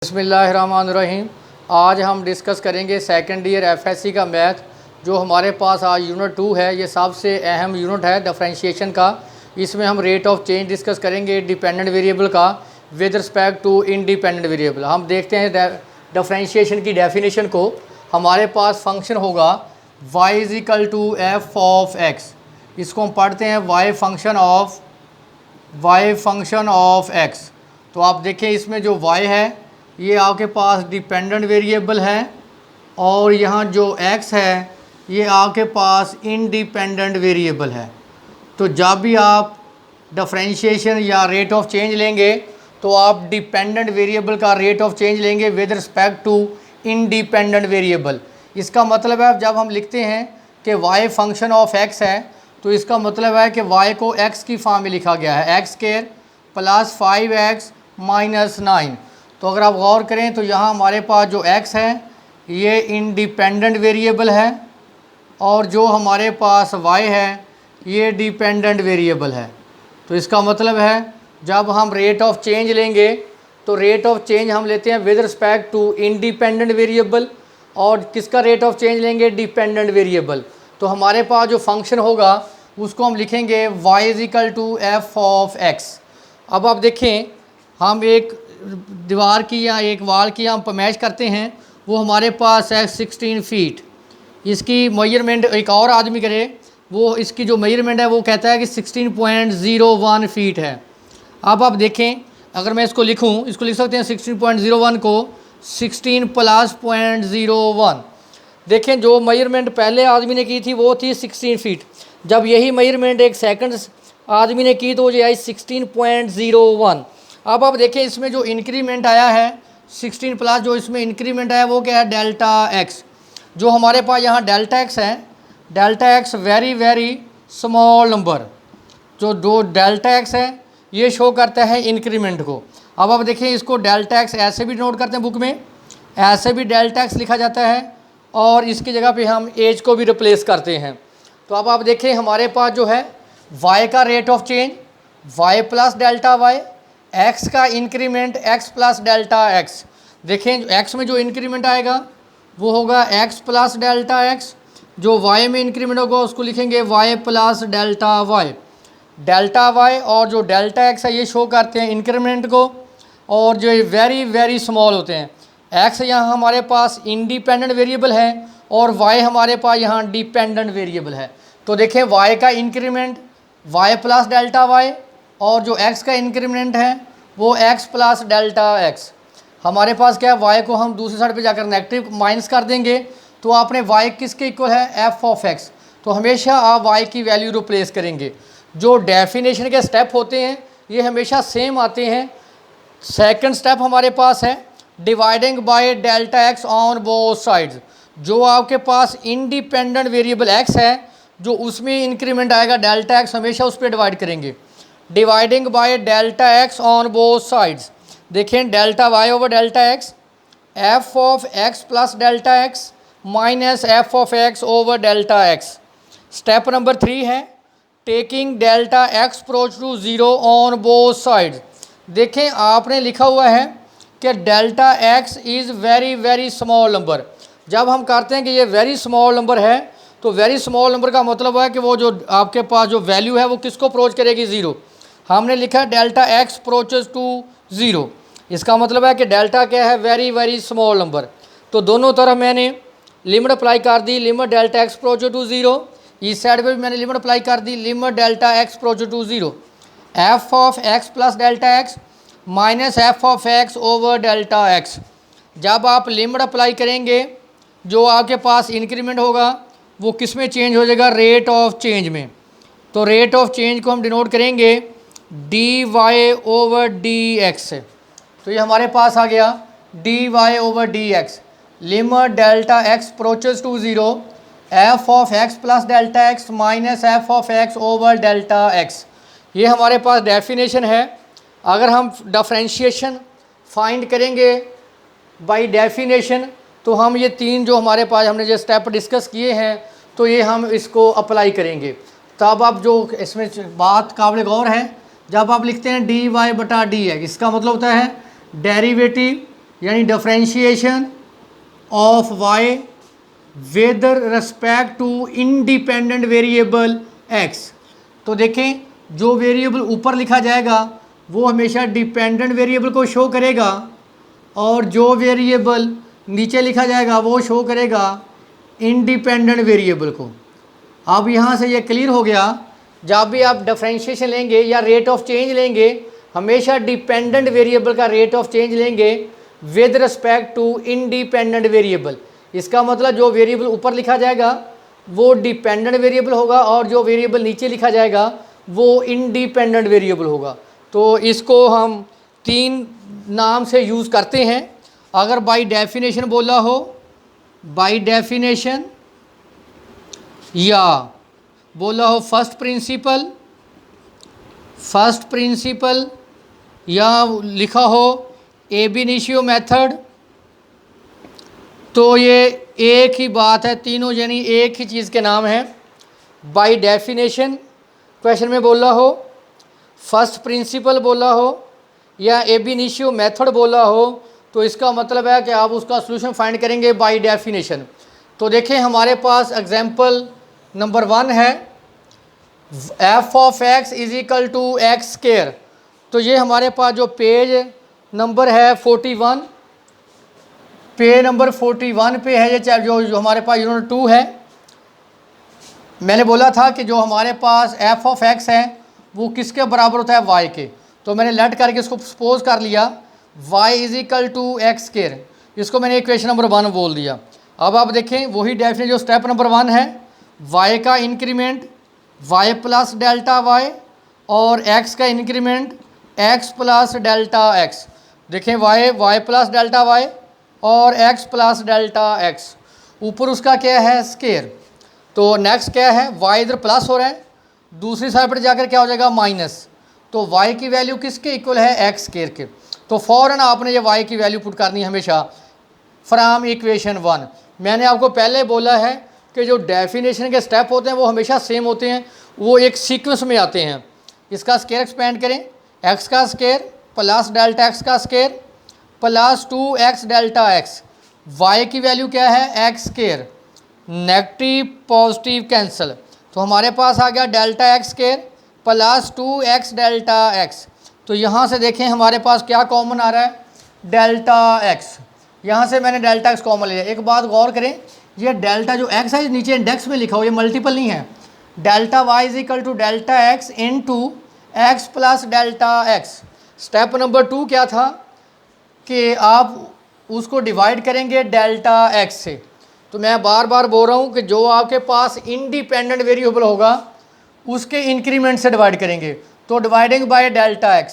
बिस्मिल्लाहिर्रहमानिर्रहीम। आज हम डिस्कस करेंगे सेकेंड ईयर एफएससी का मैथ। जो हमारे पास आज यूनिट 2 है, ये सबसे अहम यूनिट है डिफरेंशिएशन का। इसमें हम रेट ऑफ चेंज डिस्कस करेंगे डिपेंडेंट वेरिएबल का with respect to independent variable. हम देखते हैं डिफरेंशिएशन की डेफिनेशन को। हमारे पास फंक्शन होगा y is equal to F of X. इसको हम पढ़ते हैं y फंक्शन ऑफ एक्स। तो आप देखें इसमें जो y है ये आपके पास डिपेंडेंट वेरिएबल है और यहाँ जो x है ये आपके पास इंडिपेंडेंट वेरिएबल है। तो जब भी आप डिफरेंशिएशन या रेट ऑफ चेंज लेंगे तो आप डिपेंडेंट वेरिएबल का रेट ऑफ चेंज लेंगे with respect to independent variable. इसका मतलब है जब हम लिखते हैं कि y फंक्शन ऑफ x है तो इसका मतलब है कि y को x की फॉर्म में लिखा गया है, x square plus 5x minus 9। तो अगर आप गौर करें तो यहाँ हमारे पास जो x है ये इंडिपेंडेंट वेरिएबल है और जो हमारे पास y है ये डिपेंडेंट वेरिएबल है। तो इसका मतलब है जब हम रेट ऑफ चेंज लेंगे तो रेट ऑफ चेंज हम लेते हैं with respect to independent variable और किसका रेट ऑफ चेंज लेंगे, डिपेंडेंट वेरिएबल। तो हमारे पास जो फंक्शन होगा उसको हम लिखेंगे y is equal to F of X. अब आप देखें हम एक दीवार की या एक वाल की हम पैमाइश करते हैं, वो हमारे पास है 16 फीट। इसकी मेजरमेंट एक और आदमी करे, वो इसकी जो मेजरमेंट है वो कहता है कि 16.01 फीट है। अब आप देखें अगर मैं इसको लिखूं, इसको लिख सकते हैं 16.01 को 16 प्लस 0.01। देखें जो मेजरमेंट पहले आदमी ने की थी वो थी 16 फीट। जब यही मेजरमेंट एक सेकंड आदमी ने की तो वो जो आई 16.01। अब आप देखें इसमें जो इंक्रीमेंट आया है 16 प्लस जो इसमें इंक्रीमेंट आया वो क्या है, डेल्टा एक्स। जो हमारे पास यहाँ डेल्टा एक्स है, delta x very very small number. जो दो डेल्टा एक्स है ये शो करता है इंक्रीमेंट को। अब आप देखें इसको डेल्टा एक्स ऐसे भी नोट करते हैं बुक में, ऐसे भी डेल्टा एक्स लिखा जाता है और इसकी जगह पे हम एज को भी रिप्लेस करते हैं। तो अब आप देखें हमारे पास जो है y का rate of change y plus delta y, x का increment x plus delta x। देखें x में जो इंक्रीमेंट आएगा वो होगा x प्लस डेल्टा x, जो y में इंक्रीमेंट होगा उसको लिखेंगे y plus delta y। Delta y और जो डेल्टा x है ये शो करते हैं इंक्रीमेंट को और जो वेरी वेरी स्मॉल होते हैं। x यहाँ हमारे पास इंडिपेंडेंट वेरिएबल है और y हमारे पास यहाँ डिपेंडेंट वेरिएबल है। तो देखें y का increment y plus delta y और जो x का इंक्रीमेंट है वो x प्लस डेल्टा x। हमारे पास क्या है, y को हम दूसरी साइड पे जाकर नेगेटिव माइनस कर देंगे तो आपने y किसके इक्वल है, f ऑफ x। तो हमेशा आप y की वैल्यू रिप्लेस करेंगे। जो डेफिनेशन के स्टेप होते हैं ये हमेशा सेम आते हैं। सेकंड स्टेप हमारे पास है dividing by delta X on both sides. जो आपके पास इंडिपेंडेंट वेरिएबल x है जो उसमें इंक्रीमेंट आएगा डेल्टा एक्स, हमेशा उस पर डिवाइड करेंगे। Dividing by delta X on both sides. देखें delta y over delta X, F of x plus delta X minus F of x over delta X. Step number 3 है taking delta X approach to 0 on both sides. देखें आपने लिखा हुआ है कि delta X is very very small number. जब हम करते हैं कि ये वेरी स्मॉल नंबर है तो वेरी स्मॉल नंबर का मतलब है कि वो जो आपके पास जो वैल्यू है वो किसको अप्रोच करेगी, 0। हमने लिखा डेल्टा एक्स अप्रोचेस टू 0। इसका मतलब है कि डेल्टा क्या है, वेरी वेरी स्मॉल नंबर। तो दोनों तरफ मैंने लिमिट अप्लाई कर दी, limit delta X approaches to 0। इस साइड पे भी मैंने लिमिट अप्लाई कर दी, limit delta X approaches to 0। F of X plus delta X minus F of X over delta X. जब आप लिमिट अप्लाई करेंगे जो आपके पास इंक्रीमेंट होगा वो किस में चेंज हो जाएगा, रेट ऑफ चेंज में। तो रेट ऑफ चेंज को हम डिनोट करेंगे D Y over D X से। तो ये हमारे पास आ गया D Y over D X. Limit delta X approaches to 0, F of X plus delta X minus F of X over delta X. ये हमारे पास डेफिनेशन है। अगर हम डिफरेंशिएशन फाइंड करेंगे बाय डेफिनेशन तो हम ये तीन जो हमारे पास हमने जो स्टेप डिस्कस किए हैं तो ये हम इसको अप्लाई करेंगे। तब आप जो इसमें बात काबिल गौर है, जब आप लिखते हैं dy बटा dx, इसका मतलब होता है डेरिवेटिव यानी differentiation of Y with respect to independent variable X. तो देखें, जो वेरिएबल ऊपर लिखा जाएगा वो हमेशा डिपेंडेंट वेरिएबल को शो करेगा, और जो वेरिएबल नीचे लिखा जाएगा वो शो करेगा इंडिपेंडेंट वेरिएबल को। अब यहाँ से ये क्लियर हो गया, जब भी आप डिफरेंशिएशन लेंगे या रेट ऑफ चेंज लेंगे, हमेशा डिपेंडेंट वेरिएबल का रेट ऑफ चेंज लेंगे with respect to independent variable. इसका मतलब जो वेरिएबल ऊपर लिखा जाएगा वो डिपेंडेंट वेरिएबल होगा, और जो वेरिएबल नीचे लिखा जाएगा वो इंडिपेंडेंट वेरिएबल होगा। तो इसको हम 3 नाम से यूज़ करते हैं। अगर बाय डेफिनेशन बोला हो, बाय डेफिनेशन, या बोला हो फर्स्ट प्रिंसिपल, या लिखा हो एब इनिशियो मेथड, तो ये एक ही बात है, तीनों यानी एक ही चीज़ के नाम है। बाय डेफिनेशन क्वेश्चन में बोला हो, फर्स्ट प्रिंसिपल बोला हो, या एब इनिशियो मेथड बोला हो, तो इसका मतलब है कि आप उसका सॉल्यूशन फाइंड करेंगे बाय डेफिनेशन। तो देखें, हमारे पास एग्जांपल नंबर 1 है f of x is equal to X square. तो ये हमारे पास जो पेज नंबर है 41, पेज नंबर 41 पे है ये, जो हमारे पास यूनिट 2 है। मैंने बोला था कि जो हमारे पास f ऑफ x है वो किसके बराबर होता है, y के। तो मैंने लेट करके इसको सपोज कर लिया y is equal to X square, इसको मैंने इक्वेशन नंबर 1 बोल दिया। अब आप देखें, वही डेफिनेशन जो स्टेप नंबर 1 है, y का increment y plus delta y, और x का increment x plus delta x। देखें, y प्लस डेल्टा y और x प्लस डेल्टा x, ऊपर उसका क्या है, स्क्वायर। तो नेक्स्ट क्या है, y इधर प्लस हो रहा है, दूसरी साइड पर जाकर क्या हो जाएगा, माइनस। तो y की वैल्यू किसके इक्वल है, x स्क्वायर के। तो फ़ौरन आपने ये y की वैल्यू पुट करनी है हमेशा फ्रॉम इक्वेशन 1। मैंने आपको पहले बोला है कि जो डेफिनेशन के स्टेप होते हैं वो हमेशा सेम होते हैं, वो एक सीक्वेंस में आते हैं। इसका स्क्वायर एक्सपेंड करें, x का स्क्वायर प्लस डेल्टा x का square plus 2x delta x। y की वैल्यू क्या है, x square, negative positive cancel, तो हमारे पास आ गया delta x square plus 2x delta x। तो यहाँ से देखें हमारे पास क्या कॉमन आ रहा है, डेल्टा x। यहाँ से मैंने डेल्टा x कॉमन लिया। एक बात गौर करें, ये डेल्टा जो x है नीचे इंडेक्स में लिखा हो, ये मल्टीपल नहीं है। Delta y is equal to delta x into x plus delta x। Step number 2 क्या था कि आप उसको डिवाइड करेंगे डेल्टा x से। तो मैं बार बार बोल रहा हूँ कि जो आपके पास इंडिपेंडेंट वेरिएबल होगा उसके इंक्रीमेंट से डिवाइड करेंगे। तो dividing by delta x,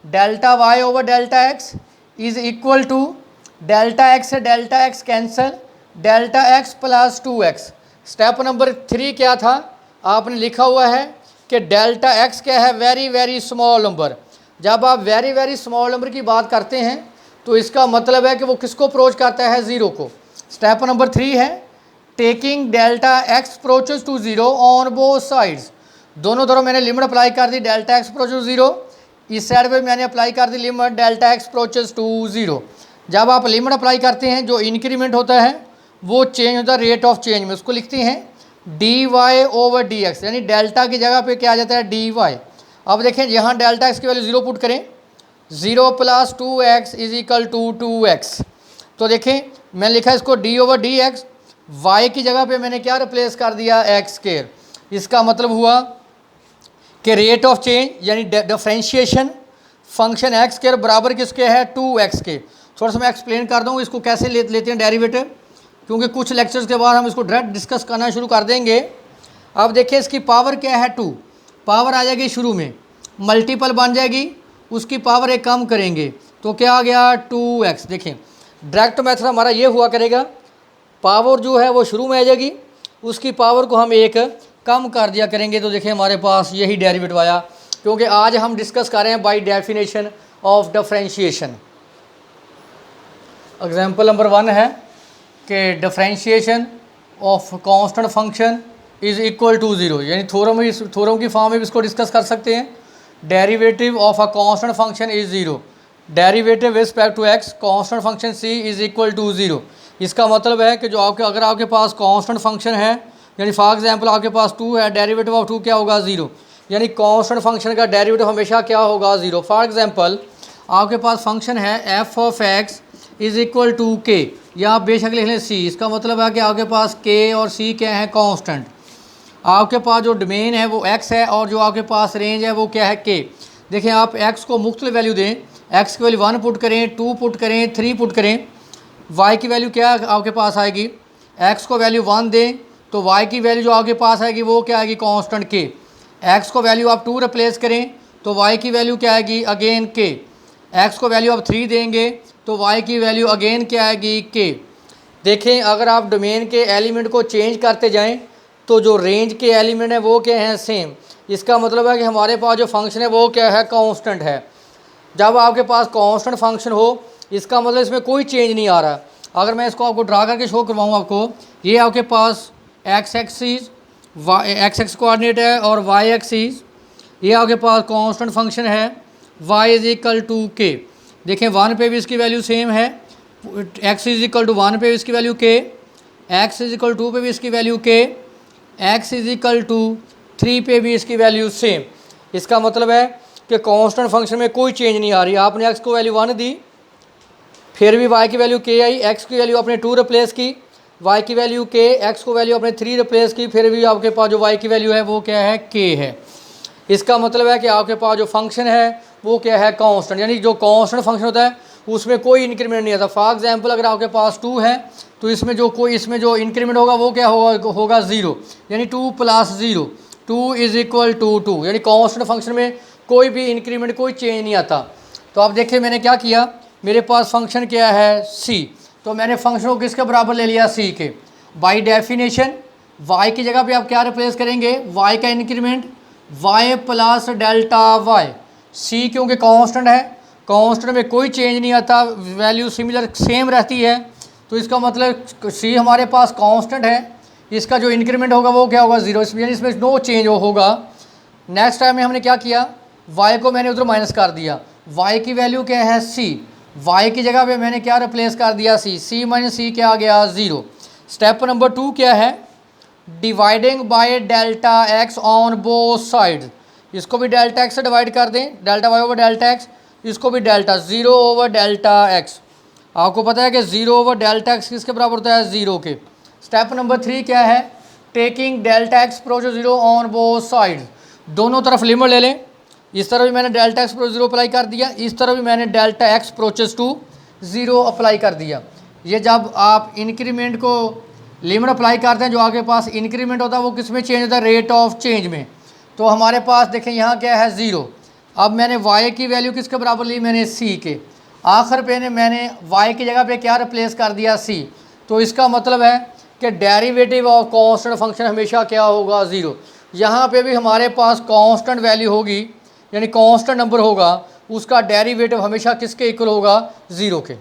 delta y over delta x is equal to delta x से delta x cancel, delta x plus 2x। Step number 3 क्या था, आपने लिखा हुआ है कि डेल्टा x क्या है, वेरी वेरी स्मॉल नंबर। जब आप वेरी वेरी स्मॉल नंबर की बात करते हैं तो इसका मतलब है कि वो किसको अप्रोच करता है, 0 को। स्टेप नंबर 3 है taking delta x approaches to 0 on both sides. दोनों तरफ मैंने लिमिट अप्लाई कर दी, डेल्टा x अप्रोचेस 0, इस साइड पे मैंने अप्लाई कर दी limit delta x approaches to 0। जब आप लिमिट अप्लाई करते हैं जो इंक्रीमेंट होता है वो चेंज होता है रेट ऑफ चेंज में, उसको लिखते हैं dy ओवर dx, यानी डेल्टा की जगह पे क्या आ जाता है, dy। अब देखें यहाँ डेल्टा x की वैल्यू 0 पुट करें, 0 plus 2x is equal to 2x। तो देखें मैंने लिखा इसको d ओवर dx, y की जगह पे मैंने क्या रिप्लेस कर दिया, x स्क्वायर। इसका मतलब हुआ कि रेट ऑफ चेंज यानी डिफरेंशिएशन फंक्शन x स्क्वायर बराबर किसके है, 2x के। थोड़ा सा मैं एक्सप्लेन कर दूँ इसको कैसे लेते हैं डेरिवेटिव, क्योंकि कुछ लेक्चर्स के बाद हम इसको डायरेक्ट डिस्कस करना शुरू कर देंगे। अब देखिए इसकी पावर क्या है, 2 पावर आ जाएगी शुरू में, मल्टीपल बन जाएगी, उसकी पावर एक कम करेंगे तो क्या आ गया, 2x। देखें डायरेक्ट मेथड हमारा ये हुआ करेगा, पावर जो है वो शुरू में आ जाएगी, उसकी पावर को हम एक कम कर दिया करेंगे। तो देखिए हमारे पास यही डेरिवेटिव आया, क्योंकि आज हम डिस्कस कर रहे हैं by definition of differentiation. Example number 1 है कि differentiation of constant function is equal to 0, यानी थ्योरम की फॉर्म में भी इसको डिस्कस कर सकते हैं। Derivative of a constant function is 0, derivative respect to X constant function C is equal to 0। इसका मतलब है कि जो आपके अगर आपके पास कांस्टेंट फंक्शन है, यानी फॉर एग्जांपल आपके पास 2 है, डेरिवेटिव ऑफ 2 क्या होगा 0, यानी कांस्टेंट फंक्शन का डेरिवेटिव हमेशा क्या होगा 0। फॉर एग्जांपल आपके पास फंक्शन है F of X is equal to K, या आप बेशक लिख लें सी। इसका मतलब है कि आपके पास के और सी क्या है कांस्टेंट। आपके पास जो डोमेन है वो x है और जो आपके पास रेंज है वो क्या है k। देखें आप x को मुख्तलिफ वैल्यू दें, x की वैल्यू 1 पुट करें, 2 पुट करें, 3 पुट करें, y की वैल्यू क्या आपके पास आएगी, x को वैल्यू 1 दें तो y की वैल्यू जो आपके पास आएगी वो क्या आएगी कांस्टेंट k। x को वैल्यू आप 2 रिप्लेस करें तो y की वैल्यू क्या आएगी अगेन k। x को वैल्यू आप 3 देंगे तो y की वैल्यू अगेन क्या आएगी k। देखें अगर आप डोमेन के एलिमेंट को चेंज करते जाएं तो जो रेंज के एलिमेंट है वो क्या हैं सेम। इसका मतलब है कि हमारे पास जो फंक्शन है वो क्या है कांस्टेंट है। जब आपके पास कांस्टेंट फंक्शन हो इसका मतलब इसमें कोई चेंज नहीं आ रहा। अगर मैं इसको आपको ड्रा करके शो करवाऊँ आपको, ये आपके पास X axis X X coordinate है और वाई एक्सिस, ये आपके पास कांस्टेंट फंक्शन है y is equal to K. देखें 1 पे भी इसकी वैल्यू सेम है, x इज इक्वल टू 1 पे भी इसकी value k, x is equal 2 पे भी इसकी value k, x is equal to 3 पे भी इसकी वैल्यू सेम। इसका मतलब है कि कांस्टेंट फंक्शन में कोई चेंज नहीं आ रही। आपने x को वैल्यू 1 दी, फिर भी y की वैल्यू k आई, x की वैल्यू आपने 2 रिप्लेस की, y की वैल्यू k, x को वैल्यू आपने 3 रिप्लेस की, फिर भी आपके पास जो y की वैल्यू है वो क्या है k है। इसका मतलब है कि आपके पास जो फंक्शन है वो क्या है कांस्टेंट, यानी जो कांस्टेंट फंक्शन होता है उसमें कोई इंक्रीमेंट नहीं आता। फॉर एग्जांपल अगर आपके पास 2 है तो इसमें जो इंक्रीमेंट होगा वो क्या होगा 0, यानी 2 प्लस 0, 2 इज इक्वल टू 2, यानी कांस्टेंट फंक्शन में कोई भी इंक्रीमेंट कोई चेंज नहीं आता। तो आप देखिए मैंने क्या किया, मेरे पास फंक्शन क्या है c, तो मैंने फंक्शन को किसके बराबर ले लिया c के। बाई डेफिनेशन y की जगह पे आप क्या रिप्लेस करेंगे, y का increment y plus delta y, c क्योंकि कांस्टेंट है, कांस्टेंट में कोई चेंज नहीं आता, वैल्यू सिमिलर सेम रहती है, तो इसका मतलब c हमारे पास कांस्टेंट है, इसका जो इंक्रीमेंट होगा वो क्या होगा 0, इसमें नो चेंज होगा। नेक्स्ट टाइम में हमने क्या किया, y को मैंने उधर माइनस कर दिया, y की वैल्यू क्या है c, y की जगह पे मैंने क्या रिप्लेस कर दिया c माइनस c क्या आ गया 0। स्टेप नंबर 2 क्या है, dividing by delta x on both sides, इसको भी डेल्टा x से डिवाइड कर दें, delta y over delta x, इसको भी डेल्टा 0 ओवर डेल्टा x। आपको पता है कि 0 ओवर डेल्टा x किसके बराबर होता है 0 के। स्टेप नंबर 3 क्या है, taking delta x प्रोच 0 on both sides, दोनों तरफ लिमिट ले लें। इस तरफ भी मैंने डेल्टा x प्रोच 0 अप्लाई कर दिया, इस तरफ भी मैंने डेल्टा x प्रोचेस टू 0 अप्लाई कर दिया। ये जब आप इंक्रीमेंट को लिमिट अप्लाई करते हैं, जो आपके पास इंक्रीमेंट होता है वो किस में चेंज होता है, रेट ऑफ चेंज में। तो हमारे पास देखें यहाँ क्या है 0। अब मैंने y की वैल्यू किसके बराबर ली, मैंने c के। आखिर पे मैंने y की जगह पे क्या रिप्लेस कर दिया c। तो इसका मतलब है कि डेरिवेटिव ऑफ कांस्टेंट फंक्शन हमेशा क्या होगा 0। यहाँ पे भी हमारे पास कांस्टेंट वैल्यू होगी, यानी कांस्टेंट नंबर होगा, उसका डेरिवेटिव हमेशा किसके इक्वल होगा 0 के।